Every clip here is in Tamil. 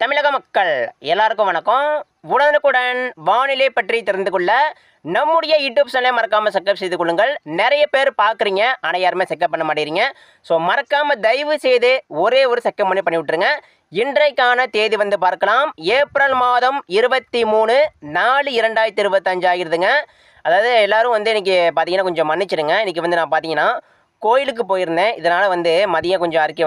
தமிழக மக்கள் எல்லாருக்கும் வணக்கம். உடனுக்குடன் வானிலை பற்றி தெரிந்து கொள்ள நம்முடைய யூடியூப் சேனலை மறக்காமல் சப்ஸ்கிரைப் செய்து கொள்ளுங்கள். நிறைய பேர் பார்க்குறீங்க, ஆனால் யாருமே செக்கப் பண்ண மாட்டேறீங்க. ஸோ மறக்காமல் தயவு செய்து ஒரே ஒரு செக்கப் பண்ணி விட்டுருங்க. இன்றைக்கான தேதி பார்க்கலாம். ஏப்ரல் மாதம் 23/4/2025 ஆகிருதுங்க. அதாவது எல்லோரும் இன்றைக்கி பார்த்தீங்கன்னா கொஞ்சம் மன்னிச்சிடுங்க. இன்றைக்கி நான் பார்த்தீங்கன்னா கோயிலுக்கு போயிருந்தேன். இதனால் மதியம் கொஞ்சம் அறிக்கை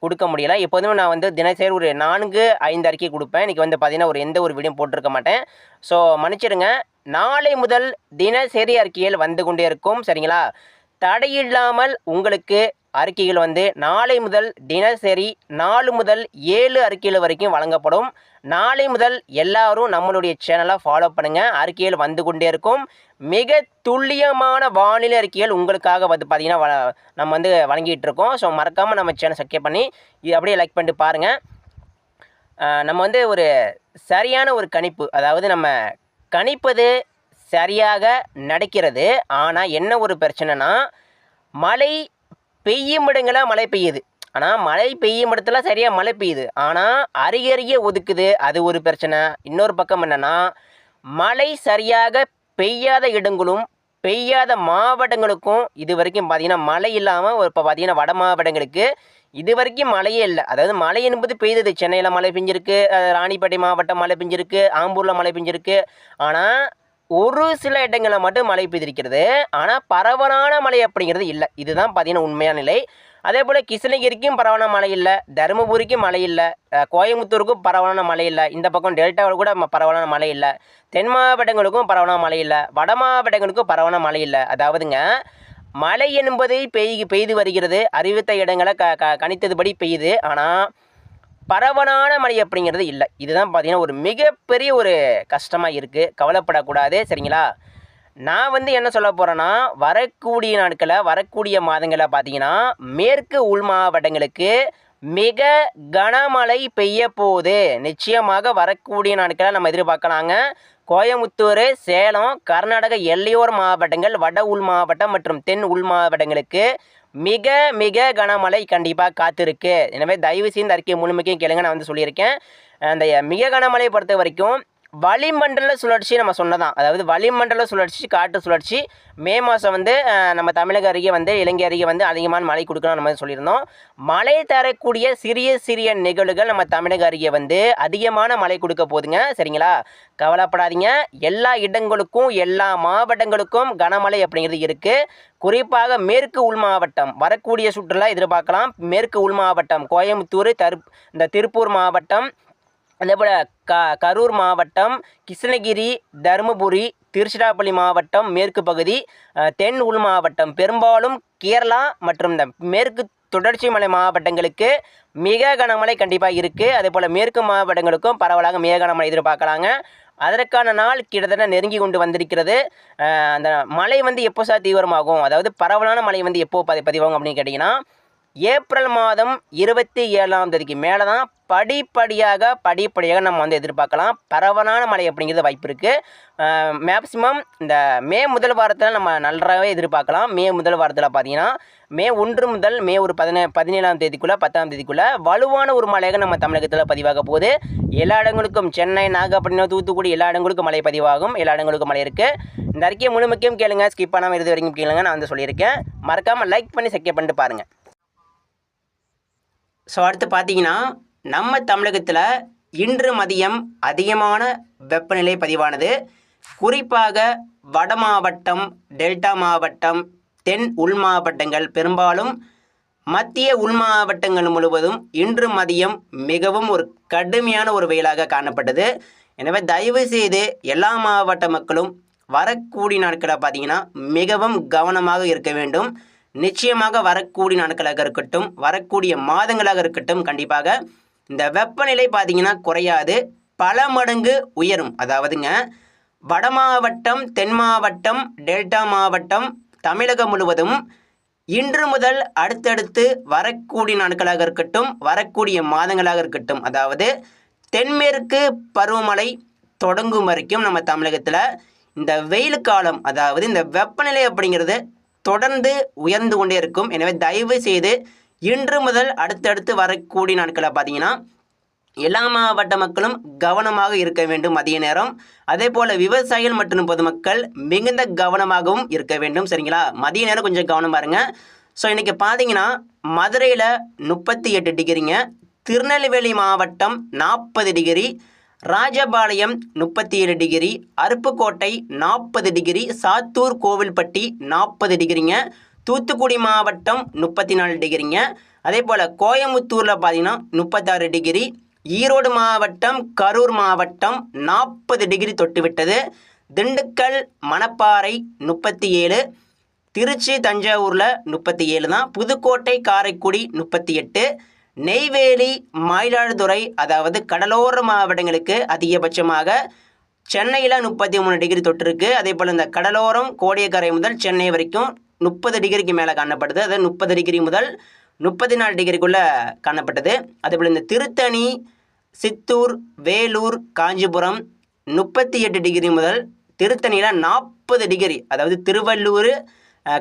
கொடுக்க முடியல. எப்போதுமே நான் தினசரி ஒரு 4-5 அறிக்கை கொடுப்பேன். இன்றைக்கி பார்த்தீங்கன்னா எந்த ஒரு வீடியோ போட்டிருக்க மாட்டேன். ஸோ மன்னிச்சிடுங்க. நாளை முதல் தினசரி அறிக்கைகள் வந்து கொண்டே இருக்கும். சரிங்களா? தடையில்லாமல் உங்களுக்கு அறிக்கைகள் நாளை முதல் தினசரி 4 முதல் 7 அறிக்கைகள் வரைக்கும் வழங்கப்படும். நாளை முதல் எல்லாரும் நம்மளுடைய சேனலை ஃபாலோ பண்ணுங்கள். அறிக்கைகள் வந்து கொண்டே இருக்கும். மிக துல்லியமான வானிலை அறிக்கைகள் உங்களுக்காக பார்த்தீங்கன்னா நம்ம வழங்கிட்டு இருக்கோம். ஸோ மறக்காமல் நம்ம சேனல் சப்ஸ்கிரைப் பண்ணி இது அப்படியே லைக் பண்ணிட்டு பாருங்கள். நம்ம ஒரு சரியான ஒரு கணிப்பு, அதாவது நம்ம கணிப்பது சரியாக நடக்கிறது. ஆனால் என்ன ஒரு பிரச்சனைனா, மழை பெய்யும் இடங்களாக மழை பெய்யுது. ஆனால் மழை பெய்யும் இடத்துல சரியாக மழை பெய்யுது, ஆனால் அருகருகே ஒதுக்குது. அது ஒரு பிரச்சனை. இன்னொரு பக்கம் என்னென்னா, மழை சரியாக பெய்யாத இடங்களும் பெய்யாத மாவட்டங்களுக்கும் இது வரைக்கும் பார்த்திங்கன்னா மழை இல்லாமல் இப்போ பார்த்திங்கன்னா வட மாவட்டங்களுக்கு இது வரைக்கும் மழையே இல்லை. அதாவது மழை என்பது பெய்தது. சென்னையில் மழை பெஞ்சிருக்கு, ராணிப்பேட்டை மாவட்டம் மழை பெஞ்சிருக்கு, ஆம்பூரில் மழை பெஞ்சிருக்கு. ஆனால் ஒரு சில இடங்களில் மட்டும் மழை பெய்திருக்கிறது. ஆனால் பரவலான மழை அப்படிங்கிறது இல்லை. இதுதான் பார்த்திங்கன்னா உண்மையான நிலை. அதே போல் கிருஷ்ணகிரிக்கும் பரவலான மழை இல்லை, தருமபுரிக்கும் மழை இல்லை, கோயம்புத்தூருக்கும் பரவலான மழை இல்லை, இந்த பக்கம் டெல்டாவில் கூட பரவலான மழை இல்லை, தென் மாவட்டங்களுக்கும் பரவலான மழை இல்லை, வட மாவட்டங்களுக்கும் பரவலான மழை இல்லை. அதாவதுங்க மழை என்பது பெய்து வருகிறது. அறிவித்த இடங்களை கணித்ததுபடி பெய்யுது. ஆனால் பரவலான மழை அப்படிங்கிறது இல்லை. இதுதான் பார்த்திங்கன்னா ஒரு மிகப்பெரிய ஒரு கஷ்டமாக இருக்குது. கவலைப்படக்கூடாது. சரிங்களா? நான் என்ன சொல்ல போகிறேன்னா, வரக்கூடிய நாட்களில் வரக்கூடிய மாதங்களில் பார்த்திங்கன்னா மேற்கு உள் மாவட்டங்களுக்கு மிக கனமழை பெய்ய போகுது. நிச்சயமாக வரக்கூடிய நாட்களில் நம்ம எதிர்பார்க்கலாங்க. கோயம்புத்தூர், சேலம், கர்நாடக எல்லையோர மாவட்டங்கள், வட உள் மாவட்டம் மற்றும் தென் உள் மாவட்டங்களுக்கு மிக மிக கனமழை கண்டிப்பாக காத்திருக்கு. எனவே தயவு செய்து அறிக்கை முழுமைக்கும் கேளுங்க. நான் சொல்லியிருக்கேன். அந்த மிக கனமழை பொறுத்த வரைக்கும் வளிமண்டல சுழற்சி நம்ம சொன்னதான். அதாவது வளிமண்டல சுழற்சி, காற்று சுழற்சி மே மாதம் நம்ம தமிழக அருகே இலங்கை அருகே அதிகமான மழை கொடுக்கணும் நம்ம சொல்லியிருந்தோம். மழை தரக்கூடிய சிறிய சிறிய நிகழ்வுகள் நம்ம தமிழக அருகே அதிகமான மழை கொடுக்க போகுதுங்க. சரிங்களா? கவலைப்படாதீங்க. எல்லா இடங்களுக்கும் எல்லா மாவட்டங்களுக்கும் கனமழை அப்படிங்கிறது இருக்குது. குறிப்பாக மேற்கு உள் மாவட்டம் வரக்கூடிய சுற்றுலா எதிர்பார்க்கலாம். மேற்கு உள் மாவட்டம் கோயம்புத்தூர், இந்த திருப்பூர் மாவட்டம், அதேபோல் கரூர் மாவட்டம், கிருஷ்ணகிரி, தருமபுரி, திருச்சிராப்பள்ளி மாவட்டம் மேற்கு பகுதி, தென் உள் மாவட்டம், பெரும்பாலும் கேரளா மற்றும் இந்த மேற்கு தொடர்ச்சி மலை மாவட்டங்களுக்கு மிக கனமழை கண்டிப்பாக இருக்குது. அதேபோல் மேற்கு மாவட்டங்களுக்கும் பரவலாக மிக கனமழை எதிர்பார்க்கலாங்க. அதற்கான நாள் கிட்டத்தட்ட நெருங்கி கொண்டு வந்திருக்கிறது. அந்த மழை எப்போ சார் தீவிரமாகும், அதாவது பரவலான மழை எப்போ பதிவாகும் அப்படின்னு கேட்டிங்கன்னா, ஏப்ரல் மாதம் 27ஆம் தேதிக்கு மேலே தான் படிப்படியாக நம்ம எதிர்பார்க்கலாம். பரவலான மழை அப்படிங்கிறது வாய்ப்பு இருக்குது. மேக்சிமம் இந்த மே முதல் வாரத்தில் நம்ம நல்லாவே எதிர்பார்க்கலாம். மே முதல் வாரத்தில் பார்த்திங்கன்னா மே 1 முதல் மே ஒரு 17ஆம் தேதிக்குள்ளே 10ஆம் தேதிக்குள்ளே வலுவான ஒரு மழையாக நம்ம தமிழகத்தில் பதிவாக போகுது. எல்லா இடங்களுக்கும் சென்னை, நாகப்பட்டினம், தூத்துக்குடி எல்லா இடங்களுக்கும் மழை பதிவாகும். எல்லா இடங்களுக்கும் மழை இருக்குது. இந்த அறிக்கையை முழுமைக்கும் கேளுங்க. ஸ்கிப் பண்ணாமல் இறுதி வரைக்கும் கேளுங்க. நான் சொல்லியிருக்கேன். மறக்காமல் லைக் பண்ணி செக் பண்ணிட்டு பாருங்கள். ஸோ அடுத்து பார்த்தீங்கன்னா, நம்ம தமிழகத்தில் இன்று மதியம் அதிகமான வெப்பநிலை பதிவானது. குறிப்பாக வட மாவட்டம், டெல்டா மாவட்டம், தென் உள் மாவட்டங்கள், பெரும்பாலும் மத்திய உள் மாவட்டங்கள் முழுவதும் இன்று மதியம் மிகவும் ஒரு கடுமையான ஒரு வெயிலாக காணப்பட்டது. எனவே தயவு செய்து எல்லா மாவட்ட மக்களும் வரக்கூடிய நாட்களை பார்த்திங்கன்னா மிகவும் கவனமாக இருக்க வேண்டும். நிச்சயமாக வரக்கூடிய நாட்களாக இருக்கட்டும், வரக்கூடிய மாதங்களாக இருக்கட்டும், கண்டிப்பாக இந்த வெப்பநிலை பார்த்திங்கன்னா குறையாது, பல மடங்கு உயரும். அதாவதுங்க வட மாவட்டம், தென் மாவட்டம், டெல்டா மாவட்டம், தமிழகம் முழுவதும் இன்று முதல் அடுத்தடுத்து வரக்கூடிய நாட்களாக இருக்கட்டும், வரக்கூடிய மாதங்களாக இருக்கட்டும், அதாவது தென்மேற்கு பருவமழை தொடங்கும் வரைக்கும் நம்ம தமிழகத்தில் இந்த வெயில் காலம், அதாவது இந்த வெப்பநிலை அப்படிங்கிறது தொடர்ந்து உயர்ந்து கொண்டே இருக்கும். எனவே தயவு செய்து இன்று முதல் அடுத்தடுத்து வரக்கூடிய நாட்களில் பார்த்தீங்கன்னா எல்லா மாவட்ட மக்களும் கவனமாக இருக்க வேண்டும் மதிய நேரம். அதே போல் விவசாயிகள் மற்றும் பொதுமக்கள் மிகுந்த கவனமாகவும் இருக்க வேண்டும். சரிங்களா, மதிய நேரம் கொஞ்சம் கவனமாக இருங்க. ஸோ இன்றைக்கி பார்த்தீங்கன்னா மதுரையில் 38 டிகிரிங்க, திருநெல்வேலி மாவட்டம் 40 degree, Rajapalayam 37 degree, Aruppukottai 40 degree, Sattur Kovilpatti 40 டிகிரிங்க, தூத்துக்குடி மாவட்டம் 34 டிகிரிங்க. அதே போல் கோயம்புத்தூரில் பார்த்தீங்கன்னா 36 டிகிரி, ஈரோடு மாவட்டம் கரூர் மாவட்டம் 40 டிகிரி தொட்டுவிட்டது, திண்டுக்கல் மணப்பாறை 37, திருச்சி தஞ்சாவூரில் 37 தான், புதுக்கோட்டை காரைக்குடி 38, நெய்வேலி மயிலாடுதுறை அதாவது கடலோர மாவட்டங்களுக்கு அதிகபட்சமாக சென்னையில் 33 டிகிரி தொட்டிருக்கு. அதே போல் இந்த கடலோரம் கோடியக்கரை முதல் சென்னை வரைக்கும் 30 டிகிரிக்கு மேலே காணப்படுது. அதாவது 30 டிகிரி முதல் 34 டிகிரிக்குள்ளே காணப்பட்டது. அதேபோல் இந்த திருத்தணி, சித்தூர், வேலூர், காஞ்சிபுரம் 38 டிகிரி முதல் திருத்தணியில் 40 டிகிரி, அதாவது திருவள்ளூர்,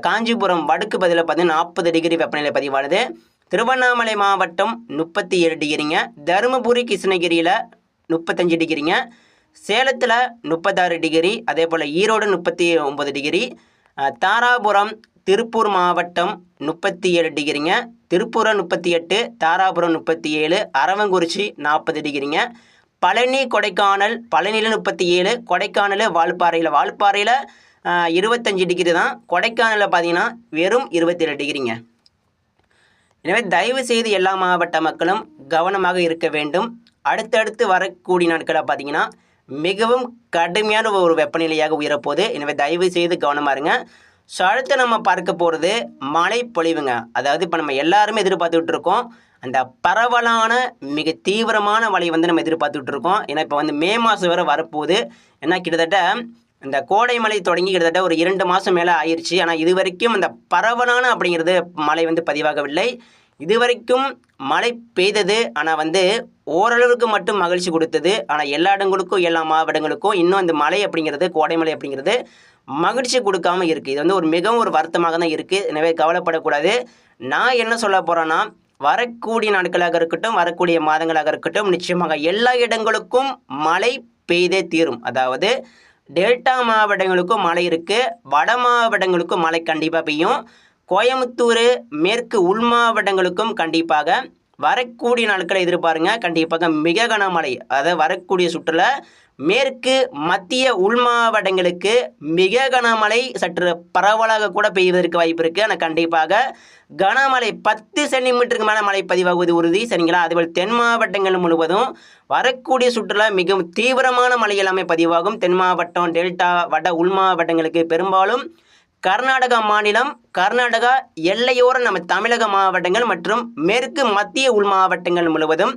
காஞ்சிபுரம் வடக்கு பதில் பார்த்தீங்கன்னா 40 டிகிரி வெப்பநிலை பதிவானது. திருவண்ணாமலை மாவட்டம் 37 டிகிரிங்க, தருமபுரி கிருஷ்ணகிரியில் 35 டிகிரிங்க, சேலத்தில் 36 டிகிரி, அதே போல் ஈரோடு 39 டிகிரி, தாராபுரம் திருப்பூர் மாவட்டம் 37 டிகிரிங்க, திருப்பூரம் 38, தாராபுரம் 37, அரவங்குறிச்சி 40 டிகிரிங்க, பழனி கொடைக்கானல், பழனியில் 37, கொடைக்கானல் வால்பாறையில் 25 டிகிரி தான், கொடைக்கானலில் பார்த்தீங்கன்னா வெறும் 27 டிகிரிங்க. எனவே தயவு செய்து எல்லா மாவட்ட மக்களும் கவனமாக இருக்க வேண்டும். அடுத்தடுத்து வரக்கூடிய நாட்களை பார்த்தீங்கன்னா மிகவும் கடுமையான ஒரு வெப்பநிலையாக உயரப்போகுது. எனவே தயவு செய்து கவனமாக இருங்க. ஸோ அடுத்து நம்ம பார்க்க போகிறது மழை பொழிவுங்க. அதாவது இப்போ நம்ம எல்லாருமே எதிர்பார்த்துக்கிட்டு இருக்கோம் அந்த பரவலான மிக தீவிரமான மழை வந்து நம்ம எதிர்பார்த்துக்கிட்டு இருக்கோம். ஏன்னா இப்போ வந்து மே மாதம் வரை வரப்போகுது. ஏன்னா கிட்டத்தட்ட இந்த கோடை மழை தொடங்கி கிட்டத்தட்ட ஒரு 2 மாதம் மேலே ஆயிடுச்சு. ஆனால் இது வரைக்கும் அந்த பரவலான அப்படிங்கிறது மழை வந்து பதிவாகவில்லை. இதுவரைக்கும் மழை பெய்தது, ஆனால் வந்து ஓரளவுக்கு மட்டும் மகிழ்ச்சி கொடுத்தது. ஆனால் எல்லா இடங்களுக்கும் எல்லா மாவட்டங்களுக்கும் இன்னும் அந்த மழை அப்படிங்கிறது, கோடை மழை அப்படிங்கிறது மகிழ்ச்சி கொடுக்காமல் இருக்குது. இது வந்து மிகவும் ஒரு வருத்தமாக தான் இருக்குது. எனவே கவலைப்படக்கூடாது. நான் என்ன சொல்ல போகிறேன்னா, வரக்கூடிய நாட்களாக இருக்கட்டும், வரக்கூடிய மாதங்களாக இருக்கட்டும், நிச்சயமாக எல்லா இடங்களுக்கும் மழை பெய்தே தீரும். அதாவது டெல்டா மாவட்டங்களுக்கும் மழை இருக்குது, வட மாவட்டங்களுக்கும் மழை கண்டிப்பாக பெய்யும், கோயம்புத்தூர் மேற்கு உள் மாவட்டங்களுக்கும் கண்டிப்பாக வரக்கூடிய நாட்களை எதிர்பாருங்க. கண்டிப்பாக மிக கனமழை, அதாவது வரக்கூடிய சுற்றுல மேற்கு மத்திய உள் மாவட்டங்களுக்கு மிக கனமழை சற்று பரவலாக கூட பெய்வதற்கு வாய்ப்பு இருக்குது. ஆனால் கண்டிப்பாக கனமழை 10 சென்டிமீட்டருக்கு மேலே மழை பதிவாகுவது உறுதி. சரிங்களா, அதுபோல் தென் மாவட்டங்கள் முழுவதும் வரக்கூடிய சுற்றுலா மிகவும் தீவிரமான மழை எல்லாமே பதிவாகும். தென் மாவட்டம், டெல்டா, வட உள் மாவட்டங்களுக்கு பெரும்பாலும் கர்நாடகா மாநிலம், கர்நாடகா எல்லையோர நம்ம தமிழக மாவட்டங்கள் மற்றும் மேற்கு மத்திய உள் மாவட்டங்கள் முழுவதும்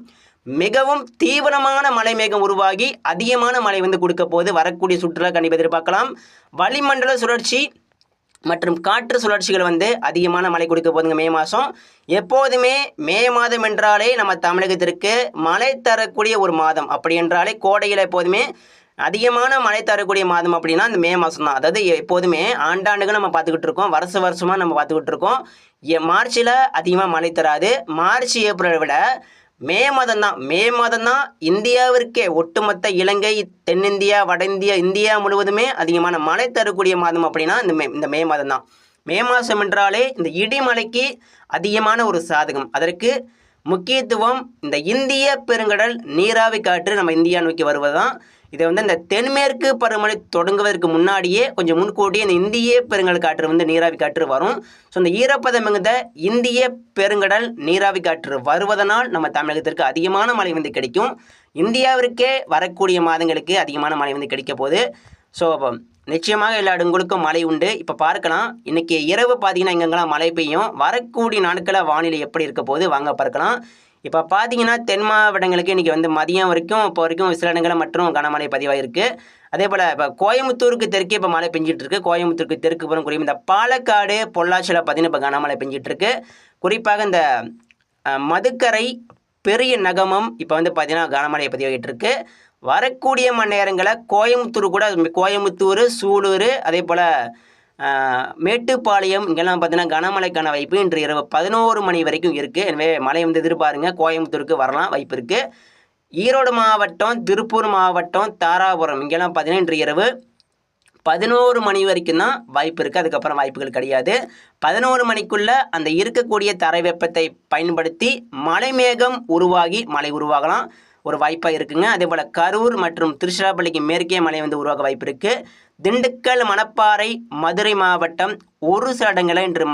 மிகவும் தீவிரமான மழை மேகம் உருவாகி அதிகமான மழை வந்து கொடுக்க போது வரக்கூடிய சுற்றுலா கண்டிப்பாக எதிர்பார்க்கலாம். வளிமண்டல சுழற்சி மற்றும் காற்று சுழற்சிகள் வந்து அதிகமான மழை கொடுக்க போதுங்க மே மாதம். எப்போதுமே மே மாதம் என்றாலே நம்ம தமிழகத்திற்கு மழை தரக்கூடிய ஒரு மாதம். அப்படி என்றாலே கோடையில் எப்போதுமே அதிகமான மழை தரக்கூடிய மாதம் அப்படின்னா இந்த மே மாதம் தான். அதாவது எப்போதுமே ஆண்டாண்டுகள் நம்ம பார்த்துக்கிட்டு இருக்கோம், வருஷமாக நம்ம பார்த்துக்கிட்டு இருக்கோம். மார்ச்சில் அதிகமாக மழை தராது. மார்ச் ஏப்ரலை விட மே மாதம் தான் இந்தியாவிற்கே, ஒட்டுமொத்த இலங்கை, தென்னிந்தியா, வட இந்தியா, இந்தியா முழுவதுமே அதிகமான மழை தரக்கூடிய மாதம் அப்படின்னா இந்த மே மாதம் தான். மே மாதம் என்றாலே இந்த இடிமலைக்கு அதிகமான ஒரு சாதகம். அதற்கு முக்கியத்துவம் இந்த இந்திய பெருங்கடல் நீராவி காற்று நம்ம இந்தியா நோக்கி வருவது தான். இதை வந்து இந்த தென்மேற்கு பருவமழை தொடங்குவதற்கு முன்னாடியே கொஞ்சம் முன்கூட்டியே இந்த இந்திய பெருங்கடல் காற்று வந்து நீராவி காற்று வரும். ஸோ இந்த ஈரப்பதம் மிகுந்த இந்திய பெருங்கடல் நீராவி காற்று வருவதனால் நம்ம தமிழகத்திற்கு அதிகமான மழை வந்து கிடைக்கும். இந்தியாவிற்கே வரக்கூடிய மாதங்களுக்கு அதிகமான மழை வந்து கிடைக்க போகுது. ஸோ நிச்சயமாக எல்லா இடங்களுக்கும் மழை உண்டு. இப்போ பார்க்கலாம், இன்றைக்கி இரவு பார்த்தீங்கன்னா எங்கெங்கெல்லாம் மழை பெய்யும், வரக்கூடிய நாட்களில் வானிலை எப்படி இருக்க போகுது வாங்க பார்க்கலாம். இப்போ பார்த்தீங்கன்னா தென் மாவட்டங்களுக்கு இன்றைக்கி வந்து மதியம் வரைக்கும் இப்போ வரைக்கும் சில இடங்களில் மற்றும் கனமழை பதிவாகிருக்கு. அதே போல் இப்போ கோயம்புத்தூருக்கு தெற்கே இப்போ மழை பெஞ்சிட்டு இருக்கு. கோயம்புத்தூருக்கு தெற்கு புறம் குறிப்பாக இந்த பாலக்காடு, பொள்ளாச்சியில் பார்த்தீங்கன்னா இப்போ கனமழை பெஞ்சிட்டு இருக்கு. குறிப்பாக இந்த மதுக்கரை, பெரிய நகமம் இப்போ வந்து பார்த்தீங்கன்னா கனமழை பதிவாகிட்டு இருக்கு. வரக்கூடிய மணி நேரங்களில் கோயம்புத்தூர், சூலூர், அதே போல் மேட்டுப்பாளையம் இங்கெல்லாம் பார்த்தீங்கன்னா கனமழைக்கான வாய்ப்பு இன்று இரவு 11 மணி வரைக்கும் இருக்குது. எனவே மழை வந்து எதிர்பாருங்க, கோயம்புத்தூருக்கு வரலாம் வாய்ப்பு இருக்குது. ஈரோடு மாவட்டம், திருப்பூர் மாவட்டம், தாராபுரம் இங்கெல்லாம் பார்த்தீங்கன்னா இன்று இரவு 11 மணி வரைக்கும் தான் வாய்ப்பு இருக்குது. அதுக்கப்புறம் வாய்ப்புகள் கிடையாது. 11 மணிக்குள்ளே அந்த இருக்கக்கூடிய தரை வெப்பத்தை பயன்படுத்தி மழை மேகம் உருவாகி மழை உருவாகலாம், ஒரு வாய்ப்பாக இருக்குங்க. அதே போல் கரூர் மற்றும் திருச்சிராப்பள்ளிக்கு மேற்கே மழை வந்து உருவாக வாய்ப்பு இருக்குது. திண்டுக்கல், மணப்பாறை, மதுரை மாவட்டம் ஒரு சில இடங்களில் இன்று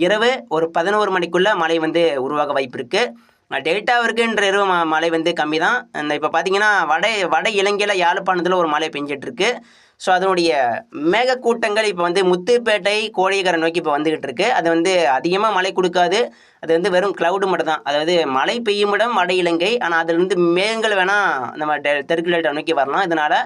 இரவு ஒரு 11 மணிக்குள்ளே மழை வந்து உருவாக வாய்ப்பு இருக்குது. டெல்டாவிற்கு இன்று இரவு மழை வந்து கம்மி தான். இந்த இப்போ பார்த்தீங்கன்னா வட இலங்கையில் யாழ்ப்பாணத்தில் ஒரு மழை பெஞ்சிட்ருக்கு. ஸோ அதனுடைய மேகக்கூட்டங்கள் இப்போ வந்து முத்துப்பேட்டை, கோழிக்கரை நோக்கி இப்போ வந்துக்கிட்டு இருக்குது. அது வந்து அதிகமாக மழை கொடுக்காது. அது வந்து வெறும் க்ளவுடு மட்டும் தான். அதாவது மழை பெய்யும் இடம் வட இலங்கை, ஆனால் அதிலிருந்து மேகங்கள் வேணால் நம்ம தெற்கு டெல்டா நோக்கி வரலாம். இதனால்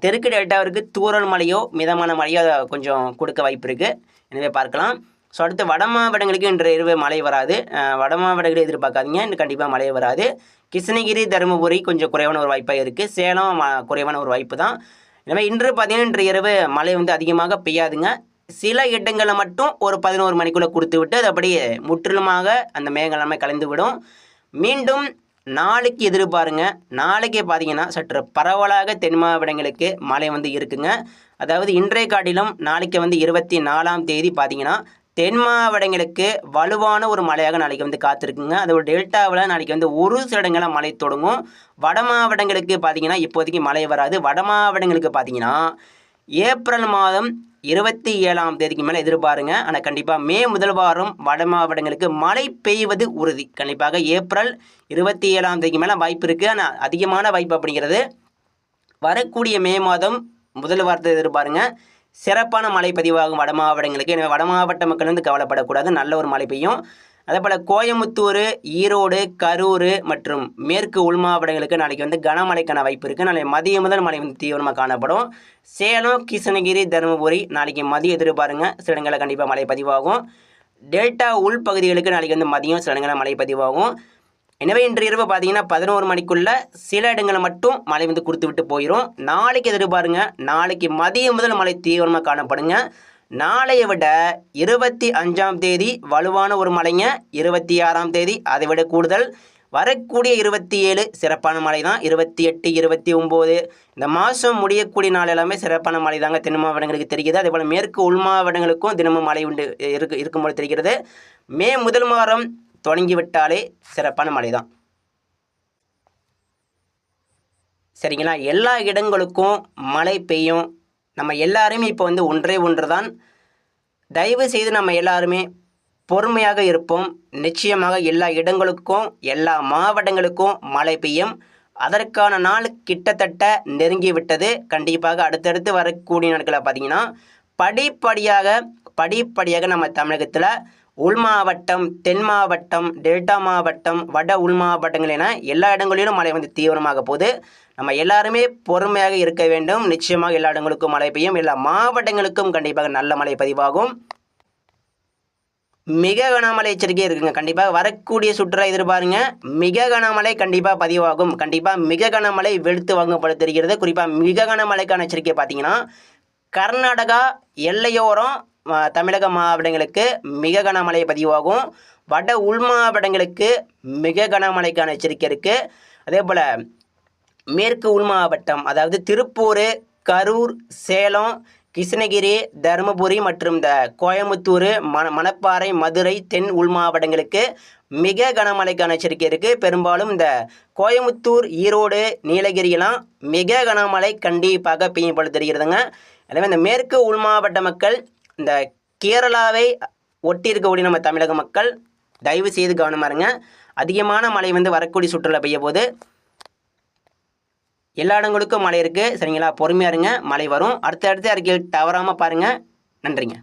தெற்கு டெல்டாவிற்கு தூறல் மழையோ மிதமான மழையோ கொஞ்சம் கொடுக்க வாய்ப்பு இருக்குது. எனவே பார்க்கலாம். ஸோ அடுத்து வட மாவட்டங்களுக்கு இன்று இரவு மழை வராது. வட மாவட்டங்களை எதிர்பார்க்காதீங்க, இன்னும் கண்டிப்பாக மழை வராது. கிருஷ்ணகிரி, தருமபுரி கொஞ்சம் குறைவான ஒரு வாய்ப்பாக இருக்குது. சேலம் குறைவான ஒரு வாய்ப்பு தான். எனவே இன்று பார்த்தீங்கன்னா இன்று இரவு மழை வந்து அதிகமாக பெய்யாதுங்க. சில இடங்களில் மட்டும் ஒரு 11 மணிக்குள்ளே கொடுத்து விட்டு அது அப்படியே முற்றிலுமாக அந்த மேகலாமே கலைந்து விடும். மீண்டும் நாளைக்கு எதிர்பாருங்க. நாளைக்கு பார்த்தீங்கன்னா சற்று பரவலாக தென் மாவட்டங்களுக்கு மழை வந்து இருக்குங்க. அதாவது இன்றைய காட்டிலும் நாளைக்கு வந்து 24ஆம் தேதி பார்த்தீங்கன்னா தென் மாவட்டங்களுக்கு வலுவான ஒரு மழையாக நாளைக்கு வந்து காத்திருக்குங்க. அதோட டெல்டாவில் நாளைக்கு வந்து ஒரு சில இடங்களில் மழை தொடங்கும். வட மாவட்டங்களுக்கு பார்த்தீங்கன்னா இப்போதைக்கு மழை வராது. வட மாவட்டங்களுக்கு பார்த்தீங்கன்னா ஏப்ரல் மாதம் 27ஆம் தேதிக்கு மேலே எதிர்பாருங்க. ஆனால் கண்டிப்பாக மே முதல் வாரம் வட மாவட்டங்களுக்கு மழை பெய்வது உறுதி. கண்டிப்பாக ஏப்ரல் 27ஆம் தேதிக்கு மேலே வாய்ப்பு இருக்குது. ஆனால் அதிகமான வாய்ப்பு அப்படிங்கிறது வரக்கூடிய மே மாதம் முதல் வாரத்தை எதிர்பாருங்க. சிறப்பான மழை பதிவாகும் வட மாவட்டங்களுக்கு. எனவே வட மாவட்ட மக்கள் வந்து கவலைப்படக்கூடாது, நல்ல ஒரு மழை பெய்யும். அதேபோல் கோயமுத்தூர், ஈரோடு, கரூர் மற்றும் மேற்கு உள் மாவட்டங்களுக்கு நாளைக்கு வந்து கனமழைக்கான வாய்ப்பு இருக்குது. நாளைக்கு மதியம் முதல் மழை வந்து தீவிரமாக காணப்படும். சேலம், கிருஷ்ணகிரி, தருமபுரி நாளைக்கு மதியம் எதிர்பாருங்க, சில இடங்களில் கண்டிப்பாக மழை பதிவாகும். டெல்டா உள் பகுதிகளுக்கு நாளைக்கு வந்து மதியம் சில இடங்களில் மழை பதிவாகும். எனவே இன்று இரவு பார்த்தீங்கன்னா 11 மணிக்குள்ளே சில இடங்களில் மட்டும் மழை வந்து கொடுத்து விட்டு போயிடும். நாளைக்கு எதிர்பாருங்க, நாளைக்கு மதியம் முதல் மழை தீவிரமாக காணப்படுங்க. நாளையை விட 25ஆம் தேதி வலுவான ஒரு மழைங்க. 26ஆம் தேதி அதை விட கூடுதல். வரக்கூடிய 27 சிறப்பான மழை தான். 28, 29 இந்த மாதம் முடியக்கூடிய நாள் எல்லாமே சிறப்பான மழை தாங்க தென் மாவட்டங்களுக்கு தெரிகிறது. அதே போல் மேற்கு உள் மாவட்டங்களுக்கும் தினமும் மழை உண்டு இருக்கும்போது தெரிகிறது. மே முதல் வாரம் தொடங்கிவிட்டாலே சிறப்பான மழை தான். சரிங்களா? எல்லா இடங்களுக்கும் மழை பெய்யும். நம்ம எல்லாருமே இப்போ வந்து ஒன்று தான். தயவு செய்து நம்ம எல்லாருமே பொறுமையாக இருப்போம். நிச்சயமாக எல்லா இடங்களுக்கும் எல்லா மாவட்டங்களுக்கும் மழை பெய்யும். அதற்கான நாள் கிட்டத்தட்ட நெருங்கிவிட்டது. கண்டிப்பாக அடுத்தடுத்து வரக்கூடிய நாட்களில் பார்த்திங்கன்னா படிப்படியாக நம்ம தமிழகத்தில் உள் மாவட்டம், தென் மாவட்டம், டெல்டா மாவட்டம், வட உள் மாவட்டங்கள் என எல்லா இடங்களிலும் மழை வந்து தீவிரமாக போகுது. நம்ம எல்லாருமே பொறுமையாக இருக்க வேண்டும். நிச்சயமாக எல்லா இடங்களுக்கும் மழை பெய்யும். எல்லா மாவட்டங்களுக்கும் கண்டிப்பாக நல்ல மழை பதிவாகும். மிக கனமழை எச்சரிக்கை இருக்குங்க. கண்டிப்பாக வரக்கூடிய சுற்றுலா எதிர்பாருங்க. மிக கனமழை கண்டிப்பாக பதிவாகும். கண்டிப்பாக மிக கனமழை வெளுத்து வாங்கப்பட தெரிகிறது. குறிப்பாக மிக கனமழைக்கான எச்சரிக்கை பார்த்தீங்கன்னா கர்நாடகா எல்லையோரம் தமிழக மாவட்டங்களுக்கு மிக கனமழை பதிவாகும். வட உள் மாவட்டங்களுக்கு மிக கனமழைக்கான எச்சரிக்கை இருக்குது. அதே போல் மேற்கு உள் மாவட்டம் அதாவது திருப்பூர், கரூர், சேலம், கிருஷ்ணகிரி, தருமபுரி மற்றும் இந்த கோயமுத்தூர், மணப்பாறை, மதுரை, தென் உள் மாவட்டங்களுக்கு மிக கனமழைக்கான எச்சரிக்கை இருக்குது. பெரும்பாலும் இந்த கோயமுத்தூர், ஈரோடு, நீலகிரியெல்லாம் மிக கனமழை கண்டிப்பாக பெய்யும் போல தெரிகிறதுங்க. எனவே இந்த மேற்கு உள் மாவட்ட மக்கள், இந்த கேரளாவை ஒட்டி இருக்கக்கூடிய நம்ம தமிழக மக்கள் தயவு செய்து கவனமாக இருங்க. அதிகமான மழை வந்து வரக்கூடிய சுற்றுலா பெய்ய போது எல்லா இடங்களுக்கும் மழை இருக்குது. சரிங்களா? பொறுமையாக இருங்க, மழை வரும். அடுத்த அறிக்கையில் தவறாமல் பாருங்கள். நன்றிங்க.